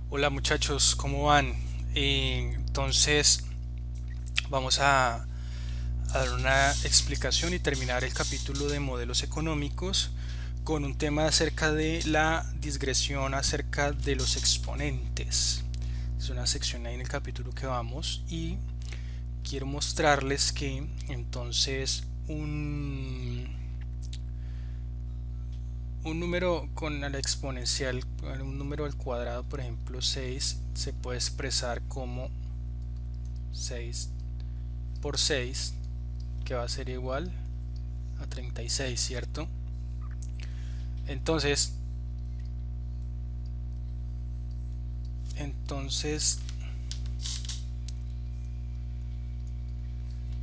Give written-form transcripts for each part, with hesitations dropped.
Hola muchachos, ¿cómo van? Entonces vamos a dar una explicación y terminar el capítulo de modelos económicos con un tema acerca de la digresión acerca de los exponentes. Es una sección ahí en el capítulo que vamos y quiero mostrarles que entonces un número con la exponencial, un número al cuadrado, por ejemplo 6, se puede expresar como 6 por 6, que va a ser igual a 36, ¿cierto? Entonces, entonces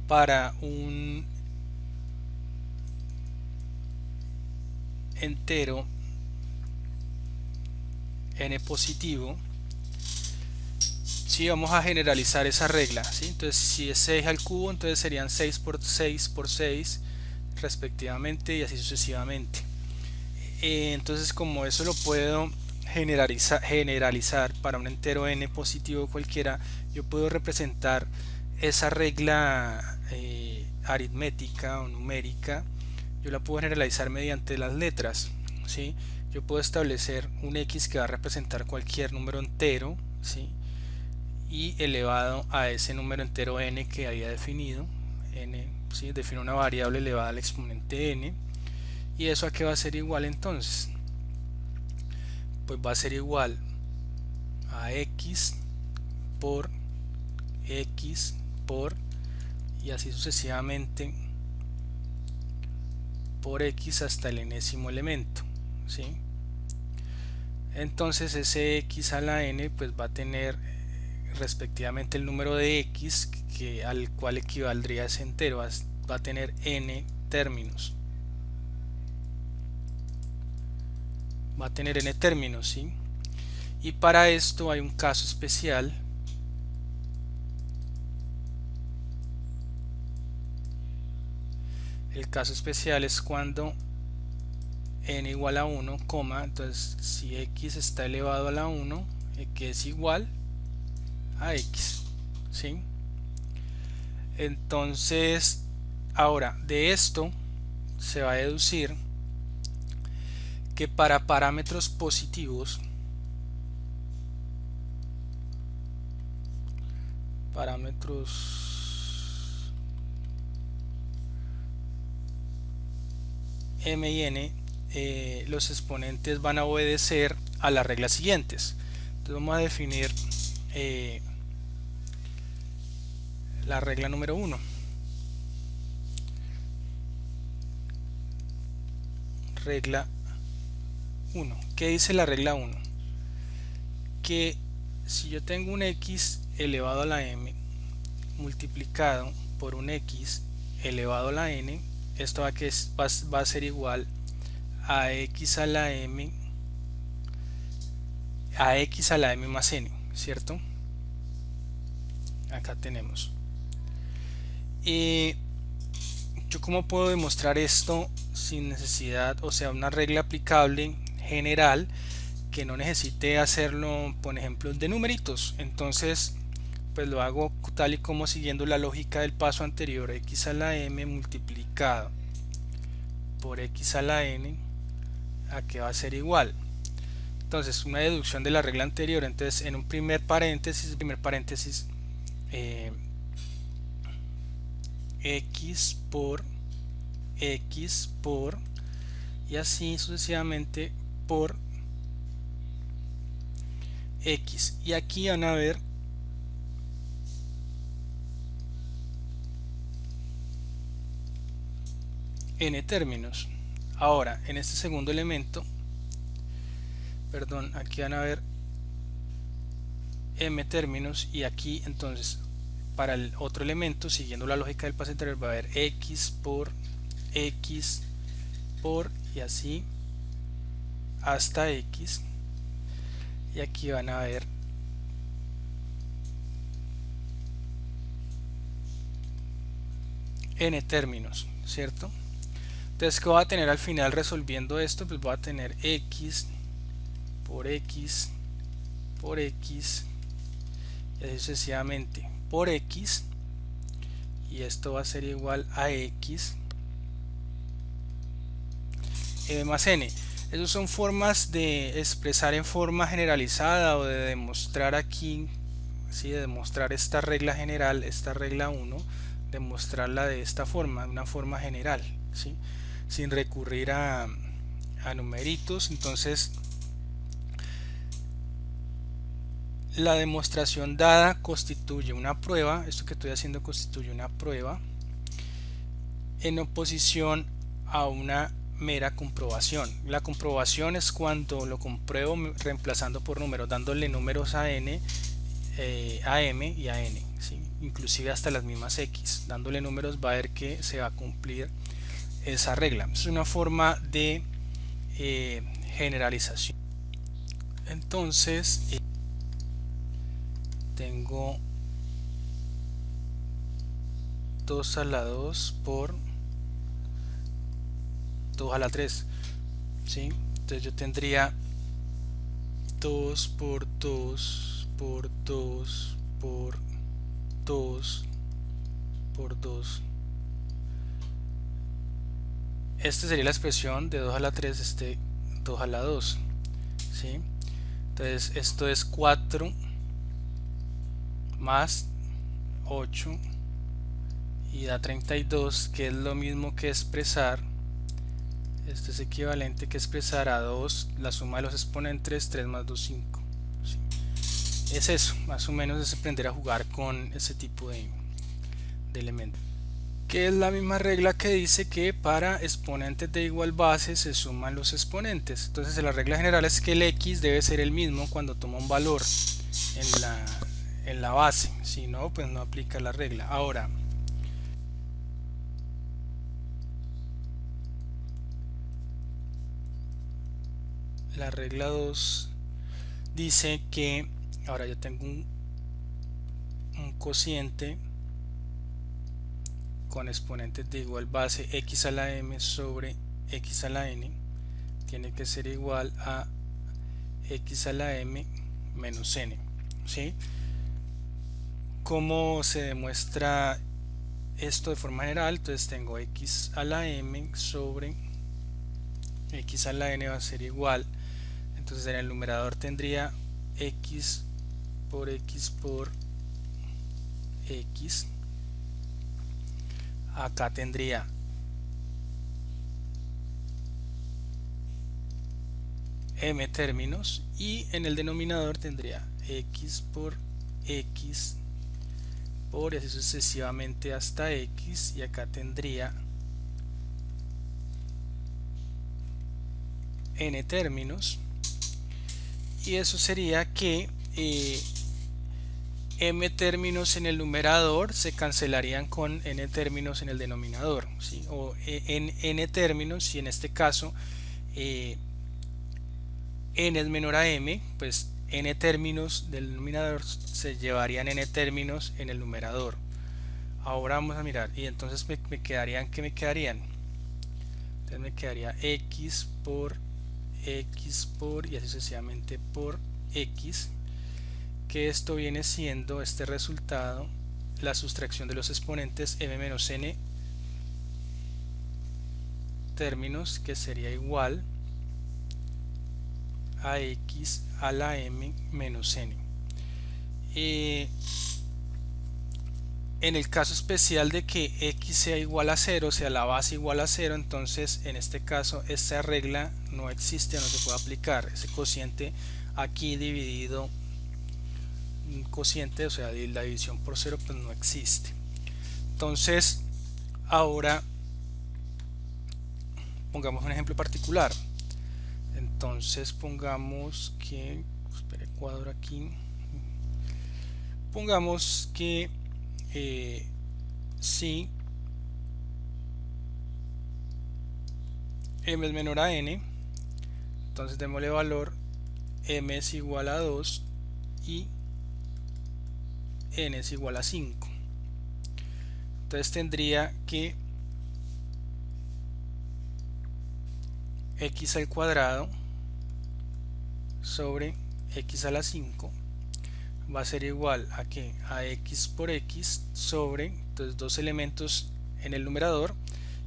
para un entero n positivo, si vamos a generalizar esa regla, ¿sí? Entonces, si es 6 al cubo, entonces serían 6 por 6 por 6 respectivamente y así sucesivamente. Entonces, como eso lo puedo generalizar para un entero n positivo cualquiera, yo puedo representar esa regla aritmética o numérica, yo la puedo generalizar mediante las letras, ¿sí? Yo puedo establecer un x que va a representar cualquier número entero, ¿sí? Y elevado a ese número entero n que había definido, n, ¿sí? Defino una variable elevada al exponente n, y eso a qué va a ser igual entonces, pues va a ser igual a x por x por, y así sucesivamente, por x hasta el enésimo elemento, ¿sí? Entonces ese x a la n pues va a tener respectivamente el número de x al cual equivaldría ese entero, va a tener n términos, va a tener n términos, ¿sí? Y para esto hay un caso especial. El caso especial es cuando n igual a 1, entonces si x está elevado a la 1, que es igual a x, ¿sí? Entonces, ahora de esto se va a deducir que para parámetros positivos, parámetros m y n, los exponentes van a obedecer a las reglas siguientes. Entonces vamos a definir la regla número 1. Regla 1. ¿Qué dice la regla 1? Que si yo tengo un x elevado a la m multiplicado por un x elevado a la n, esto va a ser igual a x a la m más n, ¿cierto? Acá tenemos. Y yo cómo puedo demostrar esto sin necesidad, o sea, una regla aplicable general que no necesite hacerlo, por ejemplo, de numeritos. Entonces, pues lo hago tal y como siguiendo la lógica del paso anterior, x a la m multiplicado por x a la n, a que va a ser igual. Entonces, una deducción de la regla anterior. Entonces, en un primer paréntesis, x por, y así sucesivamente por x. Y aquí van a ver n términos. Ahora, en este segundo elemento, perdón, aquí van a ver m términos, y aquí entonces para el otro elemento, siguiendo la lógica del paso anterior, va a haber x por y así hasta x, y aquí van a ver n términos, ¿cierto? Entonces, ¿qué voy a tener al final resolviendo esto? Pues voy a tener x por x y así sucesivamente por x, y esto va a ser igual a x m más n. Esas son formas de expresar en forma generalizada o de demostrar aquí, ¿sí? De demostrar esta regla general, esta regla 1, demostrarla de esta forma, una forma general, ¿sí? Sin recurrir a numeritos. Entonces la demostración dada constituye una prueba, esto que estoy haciendo constituye una prueba en oposición a una mera comprobación. La comprobación es cuando lo compruebo reemplazando por números, dándole números a n, a m y a n, ¿sí? Inclusive hasta las mismas x, dándole números va a ver que se va a cumplir esa regla. Es una forma de generalización. Entonces tengo 2 a la 2 por 2 a la 3, ¿sí? Entonces yo tendría 2 por 2 por 2 por 2 por 2. Esta sería la expresión de 2 a la 3, 2 a la 2, ¿sí? Entonces esto es 4 más 8 y da 32, que es lo mismo que expresar, esto es equivalente que expresar a 2 la suma de los exponentes, 3 más 2, 5, ¿sí? Es eso, más o menos es aprender a jugar con ese tipo de elementos, que es la misma regla que dice que para exponentes de igual base se suman los exponentes. Entonces la regla general es que el x debe ser el mismo cuando toma un valor en la base, si no, pues no aplica la regla. Ahora, la regla 2 dice que ahora yo tengo un cociente con exponentes de igual base, x a la m sobre x a la n tiene que ser igual a x a la m menos n, ¿sí? ¿Cómo se demuestra esto de forma general? Entonces tengo x a la m sobre x a la n va a ser igual, entonces en el numerador tendría x por x por x, acá tendría m términos y en el denominador tendría x por x por y así sucesivamente hasta x, y acá tendría n términos, y eso sería que m términos en el numerador se cancelarían con n términos en el denominador, ¿sí? O en n términos, y en este caso n es menor a m, pues n términos del denominador se llevarían n términos en el numerador. Ahora vamos a mirar, y entonces me quedarían, ¿qué me quedarían? Entonces me quedaría x por y así sucesivamente por x, que esto viene siendo este resultado, la sustracción de los exponentes m menos n términos, que sería igual a x a la m menos n. En el caso especial de que x sea igual a 0, o sea la base igual a 0, entonces en este caso esta regla no existe, no se puede aplicar. Ese cociente aquí dividido, un cociente, o sea la división por 0, pues no existe. Entonces ahora pongamos un ejemplo particular. Entonces pongamos que, espere, cuadro aquí, pongamos que si m es menor a n, entonces démosle valor m es igual a 2 y n es igual a 5. Entonces tendría que x al cuadrado sobre x a la 5 va a ser igual a que a x por x sobre, entonces dos elementos en el numerador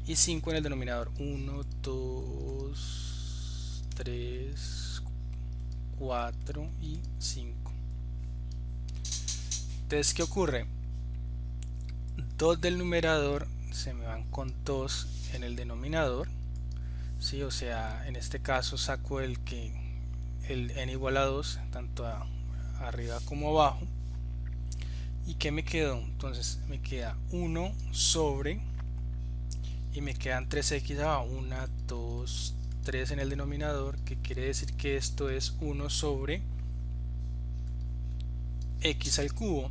y 5 en el denominador. 1, 2, 3, 4 y 5. Entonces, ¿qué ocurre? 2 del numerador se me van con 2 en el denominador, ¿sí? O sea, en este caso saco el n igual a 2 tanto arriba como abajo. ¿Y qué me quedó? Entonces me queda 1 sobre, y me quedan 3x abajo, 1, 2, 3 en el denominador, que quiere decir que esto es 1 sobre x al cubo.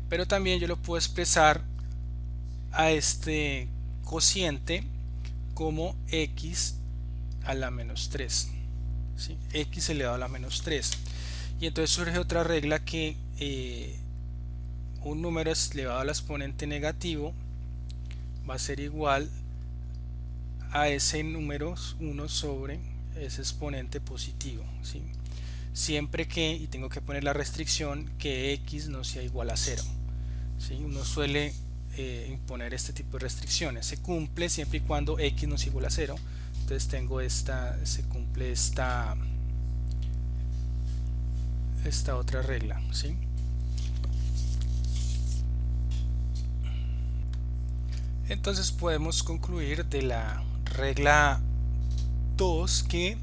Pero también yo lo puedo expresar a este cociente como x a la menos 3, ¿sí? X elevado a la menos 3. Y entonces surge otra regla que un número elevado al exponente negativo va a ser igual a ese número 1 sobre ese exponente positivo, ¿sí? Siempre que, y tengo que poner la restricción, que x no sea igual a 0, ¿sí? Uno suele imponer este tipo de restricciones. Se cumple siempre y cuando x no es igual a 0. Entonces tengo se cumple esta otra regla, ¿sí? Entonces podemos concluir de la regla 2 que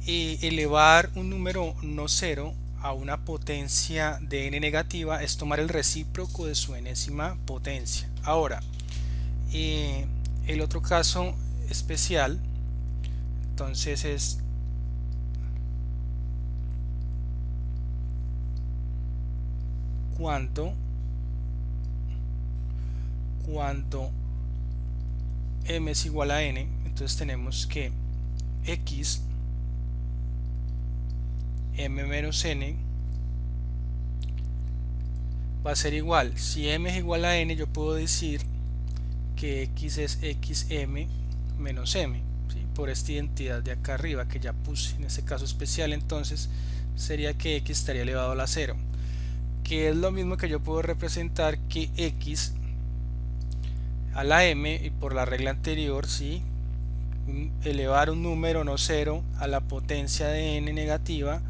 elevar un número no cero a una potencia de n negativa es tomar el recíproco de su enésima potencia. Ahora, el otro caso especial, entonces, es cuando m es igual a n, entonces tenemos que x m menos n va a ser igual, si m es igual a n, yo puedo decir que x es xm menos m, ¿sí? Por esta identidad de acá arriba que ya puse en este caso especial. Entonces sería que x estaría elevado a la 0, que es lo mismo que yo puedo representar que x a la m, y por la regla anterior, ¿sí? Elevar un número no cero a la potencia de n negativa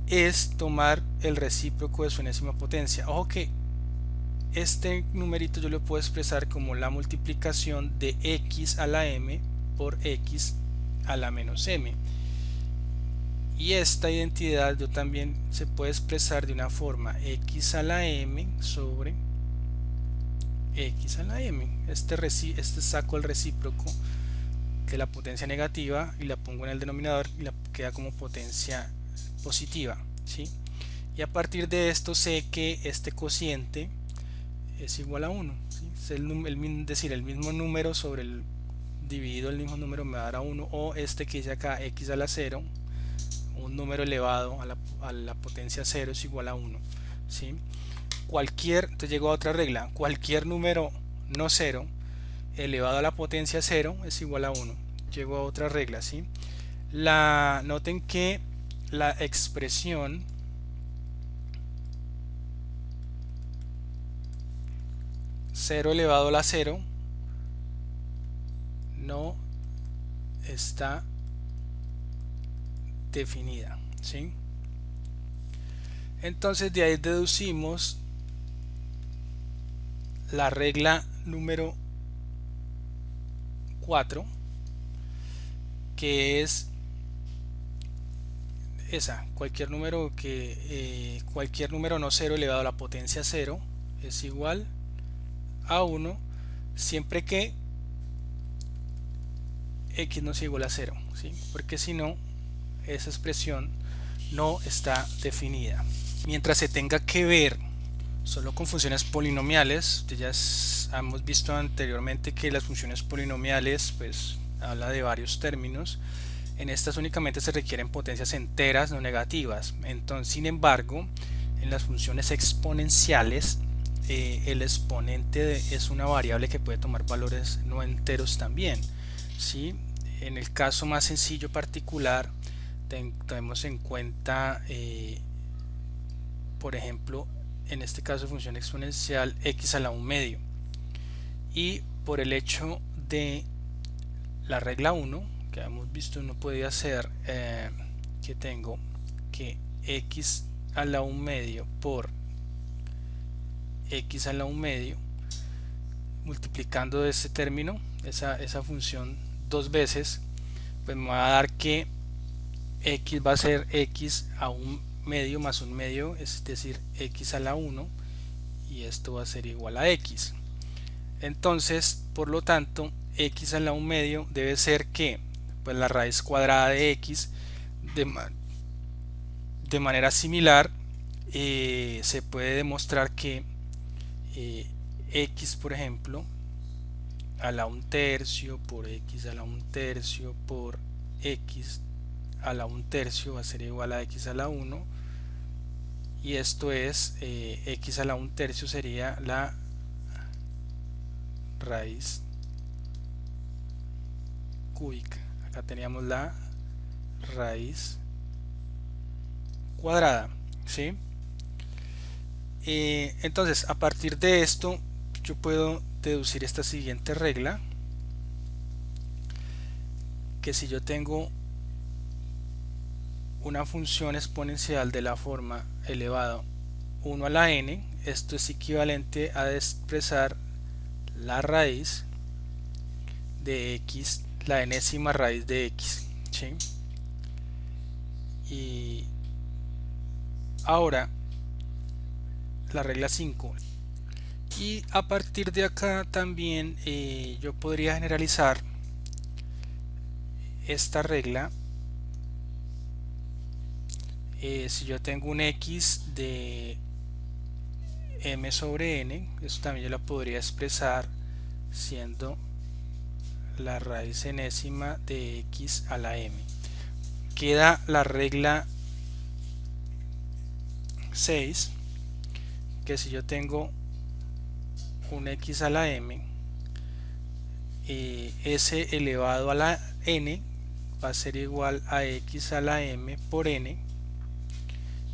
es tomar el recíproco de su enésima potencia. Ojo que este numerito yo lo puedo expresar como la multiplicación de x a la m por x a la menos m, y esta identidad yo también se puede expresar de una forma: x a la m sobre x a la m. Este saco el recíproco de la potencia negativa y la pongo en el denominador y la queda como potencia positiva, ¿sí? Y a partir de esto sé que este cociente es igual a 1, ¿sí? Es decir, el mismo número sobre el dividido el mismo número me va a dar a 1, o este que dice acá x a la 0, un número elevado a la potencia 0 es igual a 1, ¿sí? Entonces llego a otra regla: cualquier número no 0 elevado a la potencia 0 es igual a 1. Llego a otra regla, ¿sí? Noten que la expresión cero elevado a la 0 no está definida, ¿sí? Entonces de ahí deducimos la regla número 4, que es esa: cualquier número no cero elevado a la potencia 0 es igual a 1 siempre que x no sea igual a 0, ¿sí? Porque si no, esa expresión no está definida. Mientras se tenga que ver solo con funciones polinomiales, ya hemos visto anteriormente que las funciones polinomiales pues habla de varios términos. En estas únicamente se requieren potencias enteras, no negativas. Entonces, sin embargo, en las funciones exponenciales el exponente es una variable que puede tomar valores no enteros también, ¿sí? En el caso más sencillo particular tenemos en cuenta por ejemplo, en este caso función exponencial x a la 1 medio, y por el hecho de la regla 1 que hemos visto, uno podía hacer que tengo que x a la 1 medio por x a la 1 medio, multiplicando ese término, esa función dos veces, pues me va a dar que x va a ser x a 1 medio más 1 medio, es decir, x a la 1, y esto va a ser igual a x. Entonces, por lo tanto, x a la 1 medio debe ser que pues la raíz cuadrada de x. De manera similar, se puede demostrar que x, por ejemplo, a la 1 tercio por x a la 1 tercio por x a la 1 tercio va a ser igual a x a la 1, y esto es x a la 1 tercio sería la raíz cúbica. Acá teníamos la raíz cuadrada, ¿sí? Entonces, a partir de esto yo puedo deducir esta siguiente regla, que si yo tengo una función exponencial de la forma elevado 1 a la n, esto es equivalente a expresar la raíz de x, la enésima raíz de x, ¿sí? Y ahora la regla 5, y a partir de acá también yo podría generalizar esta regla. Si yo tengo un x de m sobre n, eso también yo la podría expresar siendo la raíz enésima de x a la m. Queda la regla 6, que si yo tengo un x a la m, s elevado a la n va a ser igual a x a la m por n,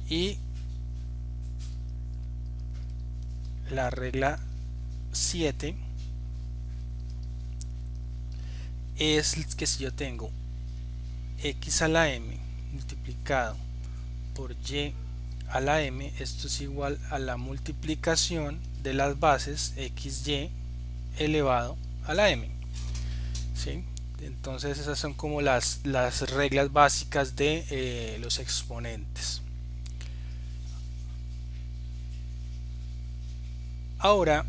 y la regla 7 es que si yo tengo x a la m multiplicado por y a la m, esto es igual a la multiplicación de las bases xy elevado a la m, ¿sí? Entonces esas son como las reglas básicas de los exponentes. Ahora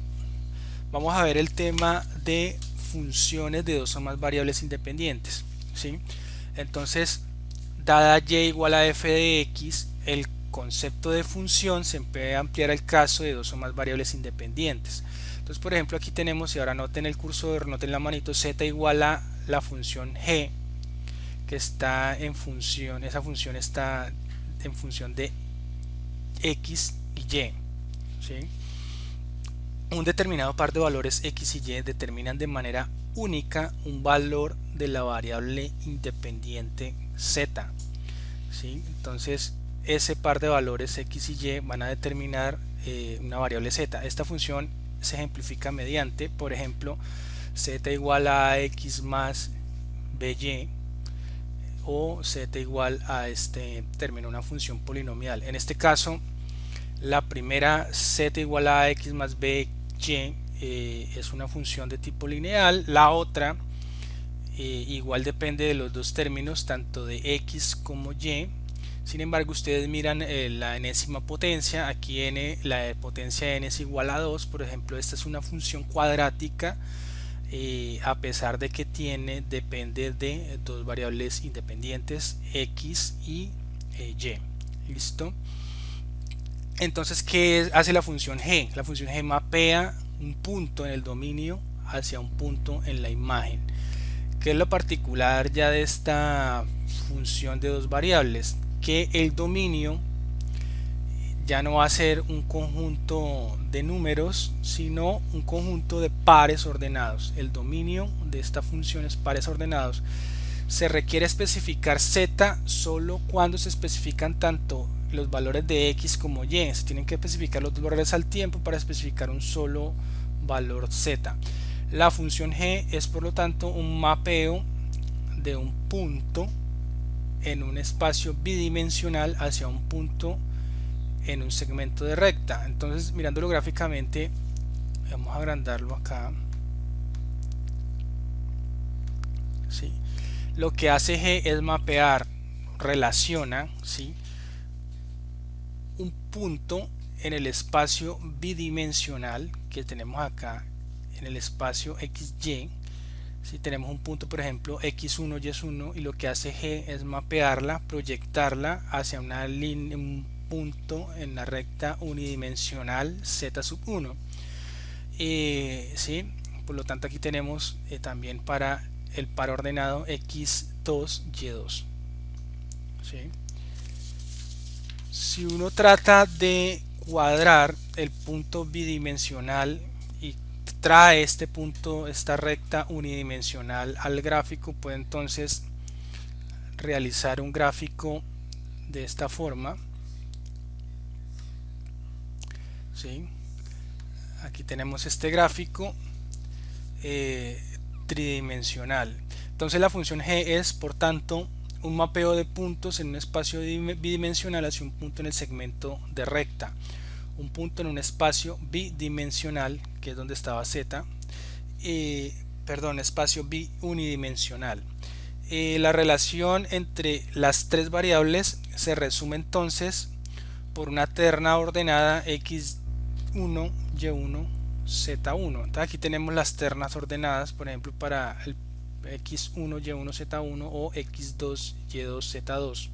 vamos a ver el tema de funciones de dos o más variables independientes, ¿sí? Entonces, dada y igual a f de x, el concepto de función se puede ampliar al caso de dos o más variables independientes. Entonces, por ejemplo, aquí tenemos, y ahora noten el cursor, noten la manito, z igual a la función g, que está en función, esa función está en función de x y y, ¿sí? Un determinado par de valores x y y determinan de manera única un valor de la variable independiente z, ¿sí? Entonces ese par de valores x y y van a determinar una variable z. Esta función se ejemplifica mediante, por ejemplo, z igual a x más by, o z igual a este término, una función polinomial. En este caso, la primera, z igual a x más by, es una función de tipo lineal. La otra igual depende de los dos términos, tanto de x como y. Sin embargo, ustedes miran la enésima potencia, aquí n, la potencia de n es igual a 2, por ejemplo. Esta es una función cuadrática, a pesar de que depende de dos variables independientes, x y y. ¿Listo? Entonces, ¿qué hace la función g? La función g mapea un punto en el dominio hacia un punto en la imagen. ¿Qué es lo particular ya de esta función de dos variables? Que el dominio ya no va a ser un conjunto de números, sino un conjunto de pares ordenados. El dominio de esta función es pares ordenados. Se requiere especificar z solo cuando se especifican tanto los valores de x como y. Se tienen que especificar los dos valores al tiempo para especificar un solo valor z. La función g es por lo tanto un mapeo de un punto en un espacio bidimensional hacia un punto en un segmento de recta. Entonces, mirándolo gráficamente, vamos a agrandarlo acá. ¿Sí? Lo que hace G es mapear, relaciona, ¿sí?, un punto en el espacio bidimensional que tenemos acá en el espacio XY. Si tenemos un punto, por ejemplo, X1, Y1, y lo que hace G es mapearla, proyectarla hacia una línea, un punto en la recta unidimensional Z1. ¿Sí? Por lo tanto, aquí tenemos también para el par ordenado X2, Y2. ¿Sí? Si uno trata de cuadrar el punto bidimensional y trae este punto, esta recta unidimensional al gráfico, puede entonces realizar un gráfico de esta forma. ¿Sí? Aquí tenemos este gráfico tridimensional. Entonces la función g es, por tanto, un mapeo de puntos en un espacio bidimensional hacia un punto en el segmento de recta. Un punto en un espacio bidimensional, que es donde estaba z, espacio unidimensional. La relación entre las tres variables se resume entonces por una terna ordenada x1, y1, z1. Entonces aquí tenemos las ternas ordenadas, por ejemplo, para el x1, y1, z1 o x2, y2, z2.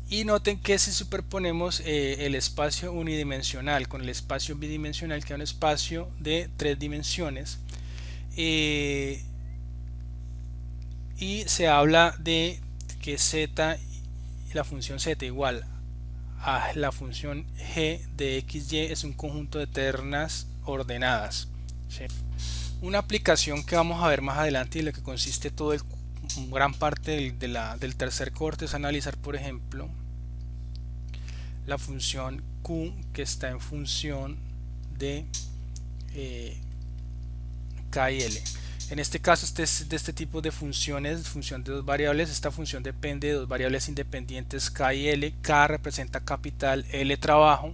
Y noten que si superponemos el espacio unidimensional con el espacio bidimensional, queda un espacio de 3 dimensiones. Y se habla de que z, la función z igual a la función g de xy, es un conjunto de ternas ordenadas. ¿Sí? Una aplicación que vamos a ver más adelante y en la que consiste gran parte del tercer corte es analizar, por ejemplo, la función q que está en función de k y l. En este caso, de este tipo de funciones, función de dos variables. Esta función depende de dos variables independientes, k y l. K representa capital, L trabajo,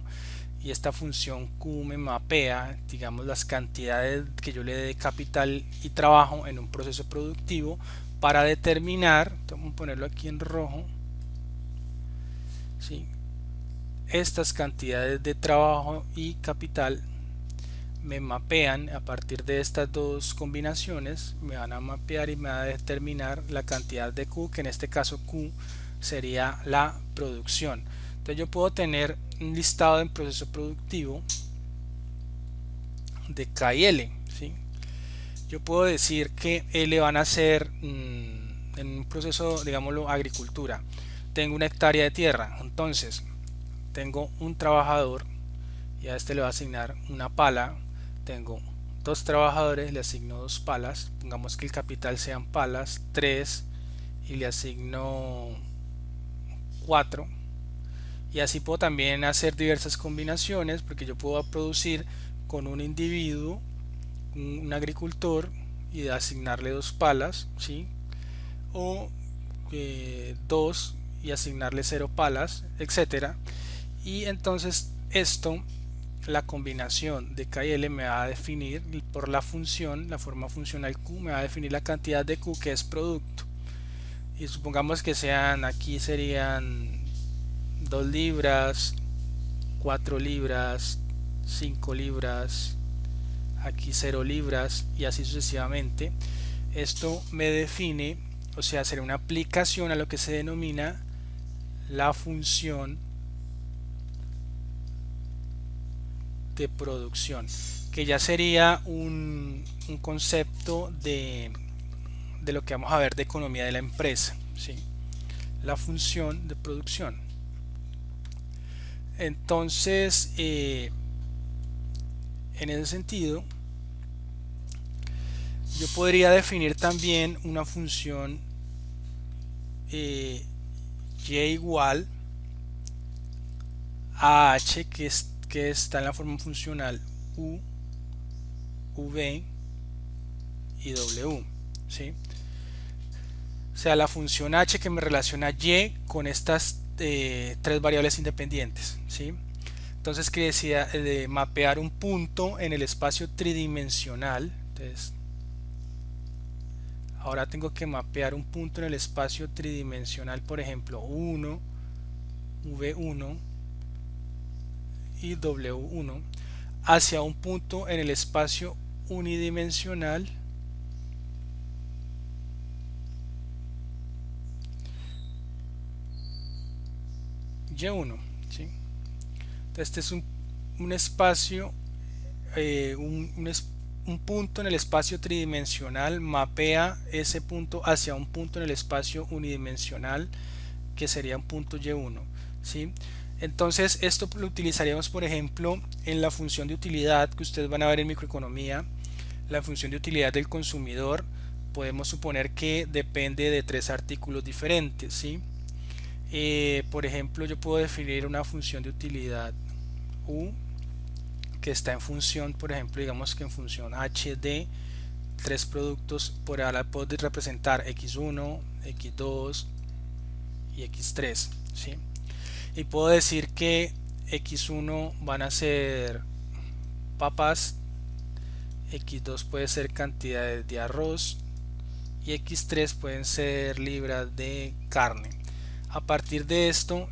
y esta función q me mapea, digamos, las cantidades que yo le dé de capital y trabajo en un proceso productivo para determinar, vamos a ponerlo aquí en rojo, ¿sí?, estas cantidades de trabajo y capital me mapean. A partir de estas dos combinaciones me van a mapear y me van a determinar la cantidad de Q, que en este caso Q sería la producción. Entonces yo puedo tener un listado en proceso productivo de K y L, ¿sí? Yo puedo decir que L van a ser en un proceso, digámoslo, agricultura. Tengo una hectárea de tierra, entonces tengo un trabajador y a este le voy a asignar una pala. Tengo dos trabajadores, le asigno dos palas. Pongamos que el capital sean palas 3 y le asigno 4. Y así puedo también hacer diversas combinaciones, porque yo puedo producir con un individuo, un agricultor, y asignarle dos palas, ¿sí?, o dos y asignarle 0 palas, etcétera. Y entonces esto, la combinación de K y L, me va a definir por la función, la forma funcional Q, me va a definir la cantidad de Q, que es producto. Y supongamos que sean, aquí serían 2 libras, 4 libras, 5 libras, aquí 0 libras y así sucesivamente. Esto me define, o sea, será una aplicación a lo que se denomina la función de producción, que ya sería un concepto de lo que vamos a ver de economía de la empresa, ¿sí?, la función de producción. Entonces, en ese sentido, yo podría definir también una función y igual a h que está en la forma funcional u, v y w, ¿sí? O sea, la función h que me relaciona y con estas tres variables independientes, ¿sí? Entonces que decía de mapear un punto en el espacio tridimensional. Entonces, ahora tengo que mapear un punto en el espacio tridimensional, por ejemplo, 1, v1 y w1 hacia un punto en el espacio unidimensional y1, ¿sí? Entonces este es un espacio, un punto en el espacio tridimensional mapea ese punto hacia un punto en el espacio unidimensional que sería un punto y1, ¿sí? Entonces esto lo utilizaríamos por ejemplo en la función de utilidad que ustedes van a ver en microeconomía. La función de utilidad del consumidor podemos suponer que depende de tres artículos diferentes, ¿sí? Por ejemplo, yo puedo definir una función de utilidad u que está en función, por ejemplo, digamos que en función h de tres productos. Por ahora puedo representar x1, x2 y x3, ¿sí? Y puedo decir que x1 van a ser papas, x2 puede ser cantidades de arroz y x3 pueden ser libras de carne. A partir de esto,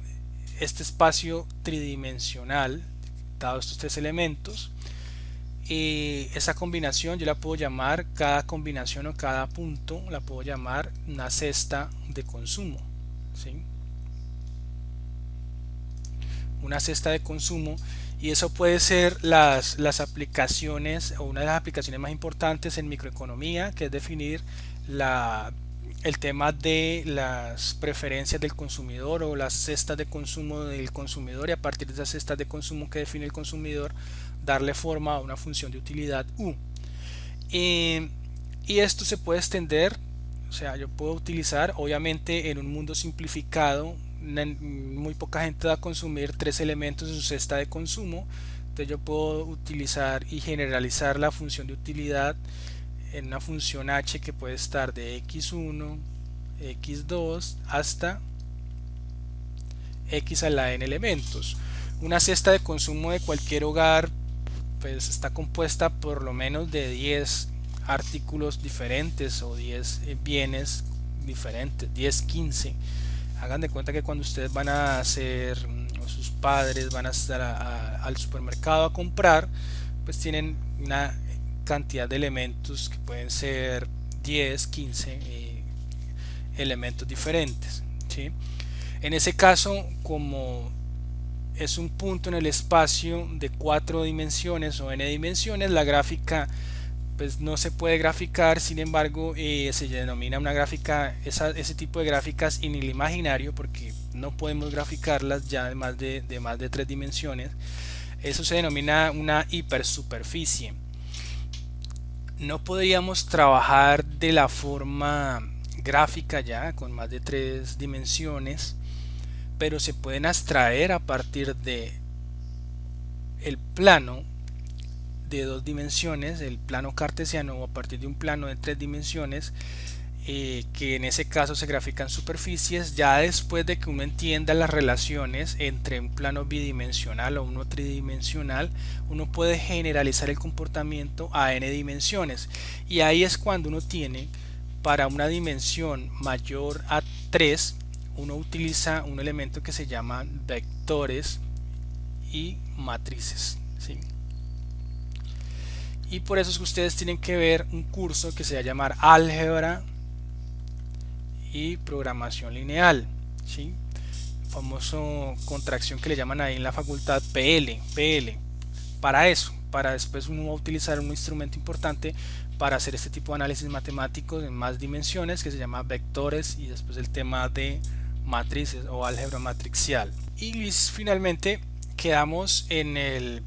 este espacio tridimensional, dados estos tres elementos, y esa combinación yo la puedo llamar, cada combinación o cada punto la puedo llamar una cesta de consumo, ¿sí? Una cesta de consumo, y eso puede ser las aplicaciones o una de las aplicaciones más importantes en microeconomía, que es definir el tema de las preferencias del consumidor o las cestas de consumo del consumidor, y a partir de esas cestas de consumo que define el consumidor darle forma a una función de utilidad u. Y esto se puede extender, o sea, yo puedo utilizar, obviamente en un mundo simplificado, muy poca gente va a consumir tres elementos en su cesta de consumo. Entonces yo puedo utilizar y generalizar la función de utilidad en una función h que puede estar de x1, x2 hasta x a la n elementos. Una cesta de consumo de cualquier hogar pues está compuesta por lo menos de 10 artículos diferentes o 10 bienes diferentes, 10, 15. Hagan de cuenta que cuando ustedes van a hacer, o sus padres van a estar al supermercado a comprar, pues tienen una cantidad de elementos que pueden ser 10, 15 elementos diferentes, ¿sí? En ese caso, como es un punto en el espacio de 4 dimensiones o n dimensiones, la gráfica pues no se puede graficar. Sin embargo, se denomina una gráfica, ese tipo de gráficas en el imaginario, porque no podemos graficarlas ya de más de 3 dimensiones. Eso se denomina una hipersuperficie. No podríamos trabajar de la forma gráfica ya con más de 3 dimensiones, pero se pueden abstraer a partir de el plano de 2 dimensiones, el plano cartesiano, o a partir de un plano de 3 dimensiones, que en ese caso se grafican superficies. Ya después de que uno entienda las relaciones entre un plano bidimensional o uno tridimensional, uno puede generalizar el comportamiento a n dimensiones, y ahí es cuando uno tiene, para una dimensión mayor a 3, uno utiliza un elemento que se llama vectores y matrices, ¿sí? Y por eso es que ustedes tienen que ver un curso que se va a llamar álgebra y programación lineal, ¿sí? Famoso contracción que le llaman ahí en la facultad PL. Para eso, para después uno va a utilizar un instrumento importante para hacer este tipo de análisis matemáticos en más dimensiones, que se llama vectores, y después el tema de matrices o álgebra matricial. Y finalmente quedamos en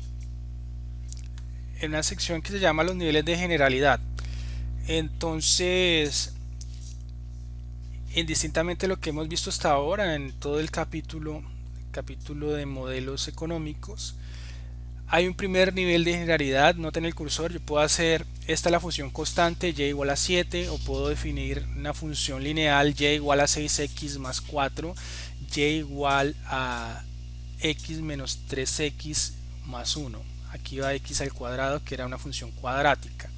una sección que se llama los niveles de generalidad. Entonces, Indistintamente de lo que hemos visto hasta ahora en todo el capítulo de modelos económicos, hay un primer nivel de generalidad. Noten el cursor, yo puedo hacer, esta es la función constante y igual a 7, o puedo definir una función lineal y igual a 6x más 4, y igual a x menos 3x más 1. Aquí va x al cuadrado, que era una función cuadrática.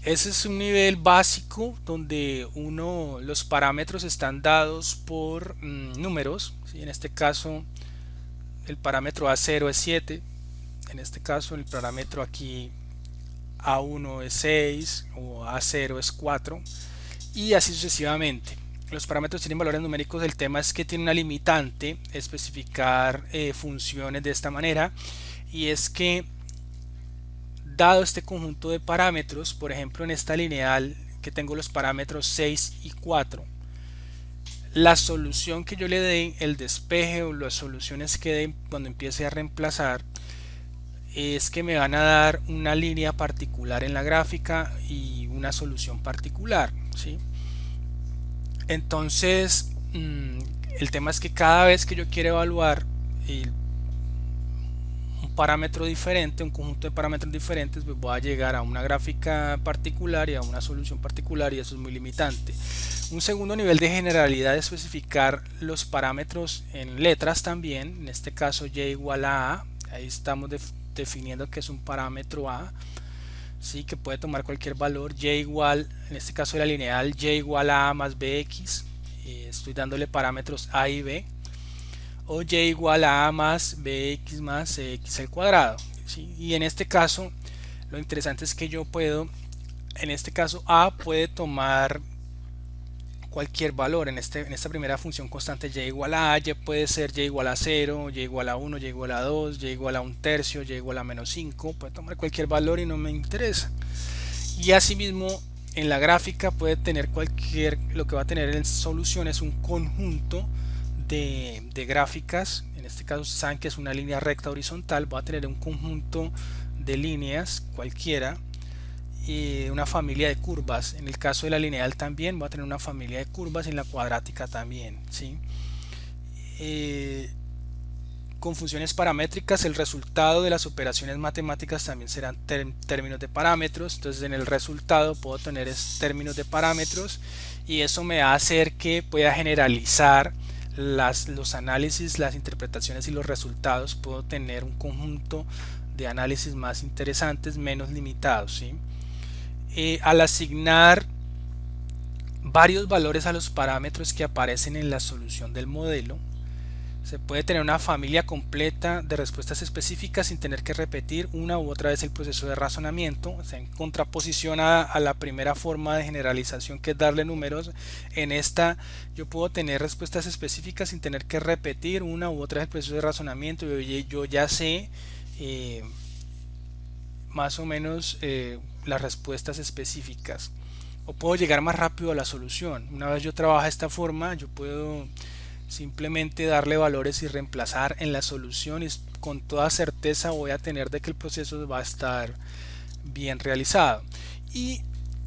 Ese es un nivel básico donde los parámetros están dados por números, ¿sí? En este caso el parámetro A0 es 7, en este caso el parámetro aquí A1 es 6 o A0 es 4 y así sucesivamente. Los parámetros tienen valores numéricos, el tema es que tiene una limitante especificar funciones de esta manera, y es que dado este conjunto de parámetros, por ejemplo en esta lineal que tengo los parámetros 6 y 4, la solución que yo le dé, el despeje o las soluciones que dé cuando empiece a reemplazar, es que me van a dar una línea particular en la gráfica y una solución particular, ¿sí? Entonces el tema es que cada vez que yo quiero evaluar un parámetro diferente, un conjunto de parámetros diferentes, pues voy a llegar a una gráfica particular y a una solución particular, y eso es muy limitante. Un segundo nivel de generalidad es especificar los parámetros en letras también, en este caso y igual a a, ahí estamos definiendo que es un parámetro a, ¿sí? Que puede tomar cualquier valor, y igual, en este caso de la lineal, y igual a más bx, estoy dándole parámetros a y b, o y igual a más bx más x al cuadrado, ¿sí? Y en este caso lo interesante es que yo puedo, en este caso a puede tomar cualquier valor. En esta primera función constante y igual a, y puede ser y igual a 0, y igual a 1, y igual a 2, y igual a un tercio, y igual a menos 5, puede tomar cualquier valor y no me interesa. Y asimismo en la gráfica puede tener lo que va a tener en solución es un conjunto de gráficas. En este caso saben que es una línea recta horizontal, va a tener un conjunto de líneas cualquiera y una familia de curvas. En el caso de la lineal también va a tener una familia de curvas, y en la cuadrática también, ¿sí? Con funciones paramétricas el resultado de las operaciones matemáticas también serán términos de parámetros. Entonces en el resultado puedo tener términos de parámetros, y eso me va a hacer que pueda generalizar los análisis, las interpretaciones y los resultados. Puedo tener un conjunto de análisis más interesantes, menos limitados, ¿sí? Al asignar varios valores a los parámetros que aparecen en la solución del modelo, se puede tener una familia completa de respuestas específicas sin tener que repetir una u otra vez el proceso de razonamiento. O sea, en contraposición a la primera forma de generalización, que es darle números, en esta yo puedo tener respuestas específicas sin tener que repetir una u otra vez el proceso de razonamiento. Yo ya sé más o menos las respuestas específicas, o puedo llegar más rápido a la solución. Una vez yo trabajo de esta forma, yo puedo simplemente darle valores y reemplazar en la solución, y con toda certeza voy a tener de que el proceso va a estar bien realizado. Y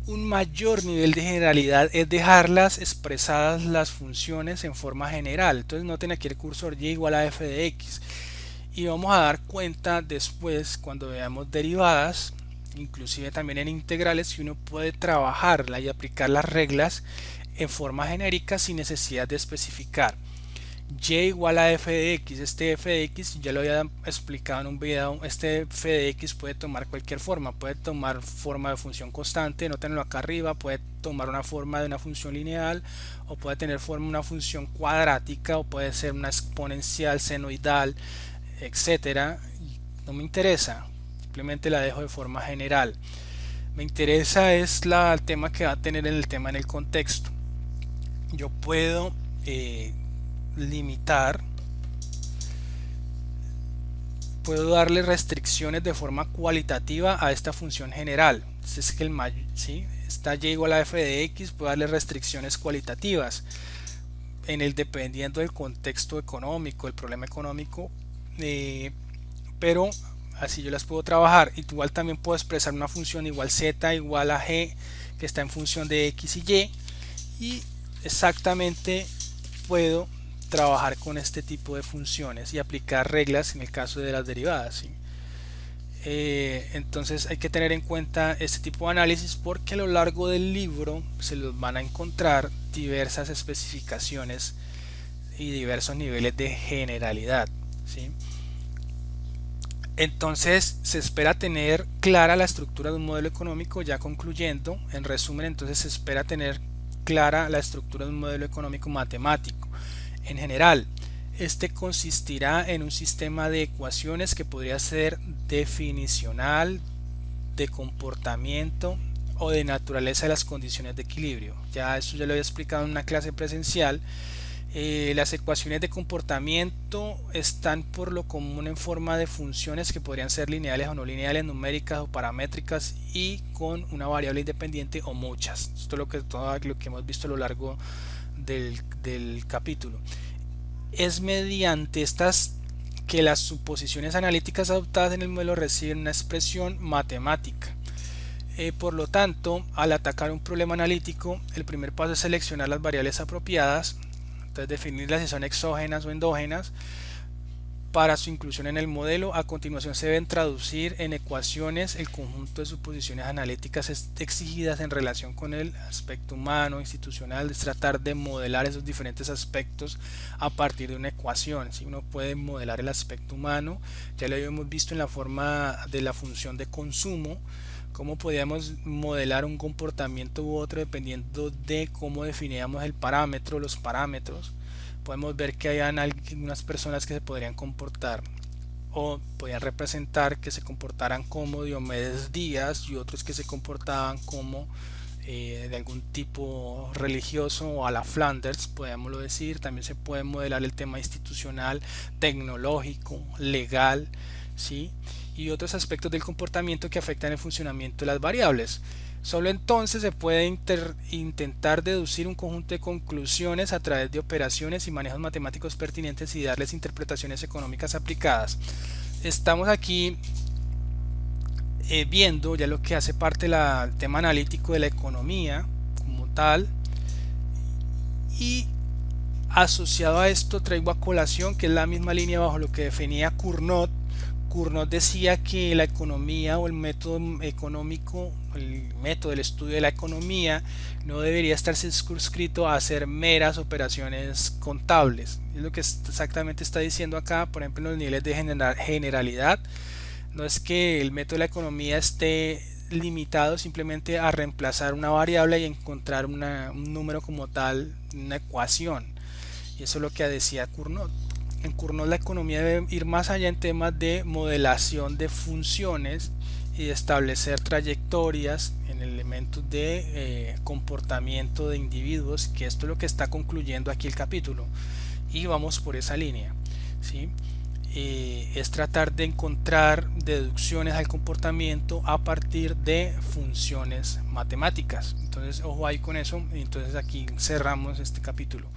un mayor nivel de generalidad es dejarlas expresadas las funciones en forma general. Entonces noten aquí el cursor y igual a f de x, y vamos a dar cuenta después cuando veamos derivadas, inclusive también en integrales, que uno puede trabajarla y aplicar las reglas en forma genérica sin necesidad de especificar. Y igual a f de x, este f de x ya lo había explicado en un video, este f de x puede tomar cualquier forma, puede tomar forma de función constante, notenlo acá arriba, puede tomar una forma de una función lineal, o puede tener forma de una función cuadrática, o puede ser una exponencial, senoidal, etcétera. No me interesa, simplemente la dejo de forma general. Me interesa es el tema que va a tener en el contexto. Yo puedo limitar, puedo darle restricciones de forma cualitativa a esta función general. Entonces, es que ¿sí? Está y igual a f de x, puedo darle restricciones cualitativas dependiendo del contexto económico, el problema económico, pero así yo las puedo trabajar. Igual también puedo expresar una función igual z igual a g, que está en función de x y y exactamente puedo trabajar con este tipo de funciones y aplicar reglas en el caso de las derivadas, ¿sí? Entonces hay que tener en cuenta este tipo de análisis porque a lo largo del libro se los van a encontrar diversas especificaciones y diversos niveles de generalidad, ¿sí? Entonces se espera tener clara la estructura de un modelo económico. Ya concluyendo, en resumen, entonces se espera tener clara la estructura de un modelo económico matemático. En general, este consistirá en un sistema de ecuaciones que podría ser definicional, de comportamiento o de naturaleza de las condiciones de equilibrio. Ya eso ya lo había explicado en una clase presencial. Las ecuaciones de comportamiento están por lo común en forma de funciones que podrían ser lineales o no lineales, numéricas o paramétricas y con una variable independiente o muchas. Esto es todo lo que hemos visto a lo largo del capítulo. Es mediante estas que las suposiciones analíticas adoptadas en el modelo reciben una expresión matemática. Por lo tanto, al atacar un problema analítico, el primer paso es seleccionar las variables apropiadas. Entonces, definirlas si son exógenas o endógenas para su inclusión en el modelo. A continuación se deben traducir en ecuaciones el conjunto de suposiciones analíticas exigidas en relación con el aspecto humano, institucional. Es tratar de modelar esos diferentes aspectos a partir de una ecuación. Si uno puede modelar el aspecto humano, ya lo habíamos visto en la forma de la función de consumo, cómo podíamos modelar un comportamiento u otro dependiendo de cómo definíamos el parámetro, los parámetros. Podemos ver que hay algunas personas que se podrían comportar o podían representar que se comportaran como Diomedes Díaz y otros que se comportaban como de algún tipo religioso o a la Flanders, podríamos decir. También se puede modelar el tema institucional, tecnológico, legal, ¿sí? Y otros aspectos del comportamiento que afectan el funcionamiento de las variables. Solo entonces se puede intentar deducir un conjunto de conclusiones a través de operaciones y manejos matemáticos pertinentes y darles interpretaciones económicas aplicadas. Estamos aquí viendo ya lo que hace parte del tema analítico de la economía como tal, y asociado a esto traigo a colación que es la misma línea bajo lo que definía Cournot. Cournot decía que la economía o el método económico, el método del estudio de la economía no debería estar circunscrito a hacer meras operaciones contables. Es lo que exactamente está diciendo acá. Por ejemplo, en los niveles de generalidad, no es que el método de la economía esté limitado simplemente a reemplazar una variable y encontrar un número como tal, una ecuación. Y eso es lo que decía Cournot. En Cournot la economía debe ir más allá en temas de modelación de funciones y de establecer trayectorias en elementos de comportamiento de individuos, que esto es lo que está concluyendo aquí el capítulo, y vamos por esa línea, ¿sí? Es tratar de encontrar deducciones al comportamiento a partir de funciones matemáticas. Entonces ojo ahí con eso, y entonces aquí cerramos este capítulo.